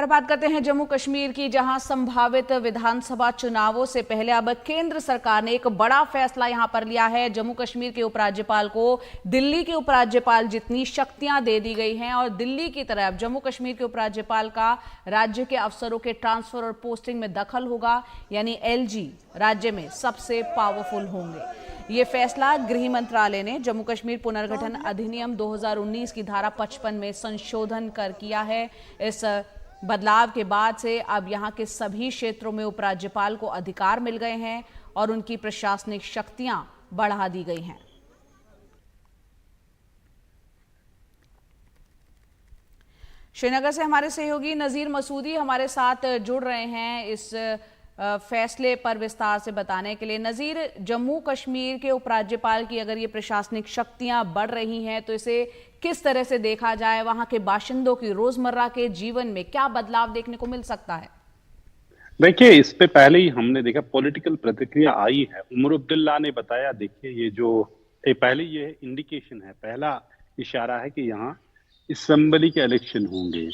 और बात करते हैं जम्मू कश्मीर की, जहां संभावित विधानसभा चुनावों से पहले अब केंद्र सरकार ने एक बड़ा फैसला यहां पर लिया है। जम्मू कश्मीर के उपराज्यपाल को दिल्ली के उपराज्यपाल जितनी शक्तियां दे दी गई हैं और दिल्ली की तरह अब जम्मू कश्मीर के उपराज्यपाल का राज्य के अफसरों के ट्रांसफर और पोस्टिंग में दखल होगा, यानी एलजी राज्य में सबसे पावरफुल होंगे। ये फैसला गृह मंत्रालय ने जम्मू कश्मीर पुनर्गठन अधिनियम 2019 की धारा 55 में संशोधन कर किया है। इस बदलाव के बाद से अब यहां के सभी क्षेत्रों में उपराज्यपाल को अधिकार मिल गए हैं और उनकी प्रशासनिक शक्तियां बढ़ा दी गई हैं। श्रीनगर से हमारे सहयोगी नजीर मसूदी हमारे साथ जुड़ रहे हैं इस फैसले पर विस्तार से बताने के लिए। नजीर, जम्मू कश्मीर के उपराज्यपाल की अगर ये प्रशासनिक शक्तियां बढ़ रही हैं तो इसे किस तरह से देखा जाए? वहां के बाशिंदों की रोजमर्रा के जीवन में क्या बदलाव देखने को मिल सकता है? देखिए, इस पे पहले ही हमने देखा पॉलिटिकल प्रतिक्रिया आई है। उमर अब्दुल्ला ने बताया, देखिए पहले ये इंडिकेशन है, पहला इशारा है कि यहाँ असेंबली के इलेक्शन होंगे।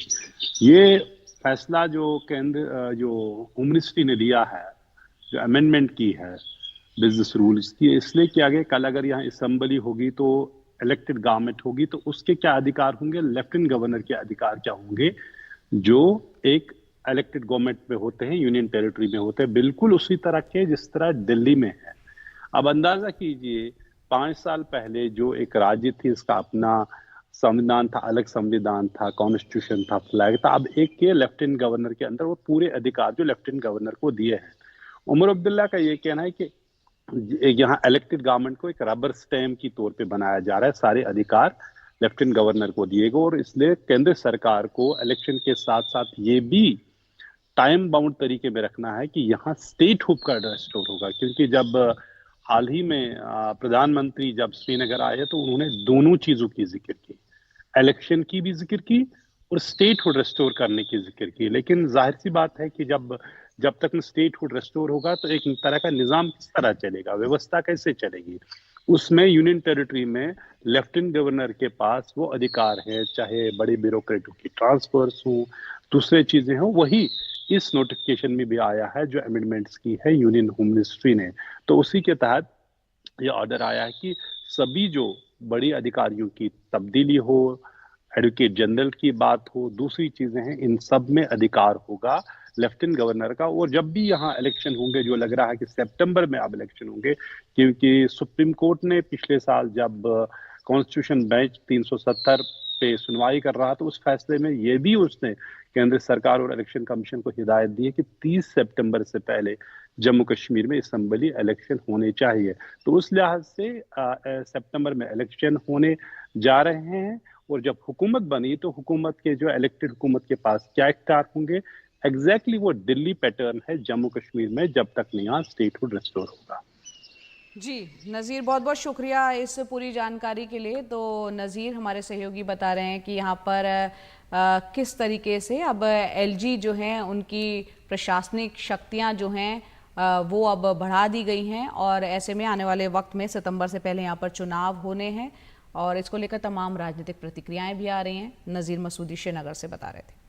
ये फैसला जो होम मिनिस्ट्री ने लिया है, जो अमेंडमेंट की है बिजनेस रूल्स की, इसलिए किया गया कल अगर यहाँ असेंबली होगी तो इलेक्टेड गवर्नमेंट होगी तो उसके क्या अधिकार होंगे, लेफ्टिनेंट गवर्नर के अधिकार क्या होंगे जो एक इलेक्टेड गवर्नमेंट में होते हैं, यूनियन टेरिटरी में होते हैं, बिल्कुल उसी तरह के जिस तरह दिल्ली में है। अब अंदाजा कीजिए 5 साल पहले जो एक राज्य थी, इसका अपना संविधान था, अलग संविधान था, कॉन्स्टिट्यूशन था, फ्लैग था। अब एक के लेफ्टिनेंट गवर्नर के अंदर वो पूरे अधिकार जो लेफ्टिनेंट गवर्नर को दिए हैं। उमर अब्दुल्ला का ये कहना है कि यहाँ इलेक्टेड गवर्नमेंट को एक रबर स्टैम्प की तौर पे बनाया जा रहा है, सारे अधिकार लेफ्टिनेंट गवर्नर को दिए गए और इसलिए केंद्र सरकार को इलेक्शन के साथ साथ ये भी टाइम बाउंड तरीके में रखना है कि यहाँ स्टेट हुड का रेस्टोर होगा। क्योंकि जब हाल ही में प्रधानमंत्री जब श्रीनगर आए तो उन्होंने दोनों चीजों की जिक्र की, इलेक्शन की भी जिक्र की और स्टेट हुड रेस्टोर करने की जिक्र की। लेकिन जाहिर सी बात है कि जब तक स्टेट हुड रेस्टोर होगा तो एक तरह का निजाम किस तरह चलेगा, व्यवस्था कैसे चलेगी, उसमें यूनियन टेरिटरी में लेफ्टिनेंट गवर्नर के पास वो अधिकार है, चाहे बड़े ब्यूरोक्रेटों की ट्रांसफर्स हो, दूसरे चीजें हो। वही इस नोटिफिकेशन में भी आया है जो अमेंडमेंट्स की है यूनियन होम मिनिस्ट्री ने, तो उसी के तहत ये ऑर्डर आया है कि सभी जो बड़ी अधिकारियों की तब्दीली हो, एडवोकेट जनरल की बात हो, दूसरी चीजें हैं, इन सब में अधिकार होगा लेफ्टिनेंट गवर्नर का। और जब भी यहाँ इलेक्शन होंगे, जो लग रहा है कि सितंबर में अब इलेक्शन होंगे, क्योंकि सुप्रीम कोर्ट ने पिछले साल जब कॉन्स्टिट्यूशन बेंच 370 पे सुनवाई कर रहा था, उस फैसले में ये भी उसने केंद्र सरकार और इलेक्शन कमीशन को हिदायत दी है कि 30 सितंबर से पहले जम्मू कश्मीर में असेंबली इलेक्शन होने चाहिए। तो उस लिहाज से सितंबर में इलेक्शन होने जा रहे हैं और जब हुकूमत बनी तो हुकूमत के जो इलेक्टेड हुकूमत के पास क्या इख्तियार होंगे, एग्जैक्टली वो दिल्ली पैटर्न है जम्मू कश्मीर में, जब तक यहाँ स्टेट हुड रिस्टोर होगा। जी नज़ीर, बहुत बहुत शुक्रिया इस पूरी जानकारी के लिए। तो नज़ीर हमारे सहयोगी बता रहे हैं कि यहाँ पर किस तरीके से अब एलजी जो हैं उनकी प्रशासनिक शक्तियाँ जो हैं वो अब बढ़ा दी गई हैं और ऐसे में आने वाले वक्त में सितंबर से पहले यहाँ पर चुनाव होने हैं और इसको लेकर तमाम राजनीतिक प्रतिक्रियाएं भी आ रही हैं। नज़ीर मसूदी श्रीनगर से बता रहे थे।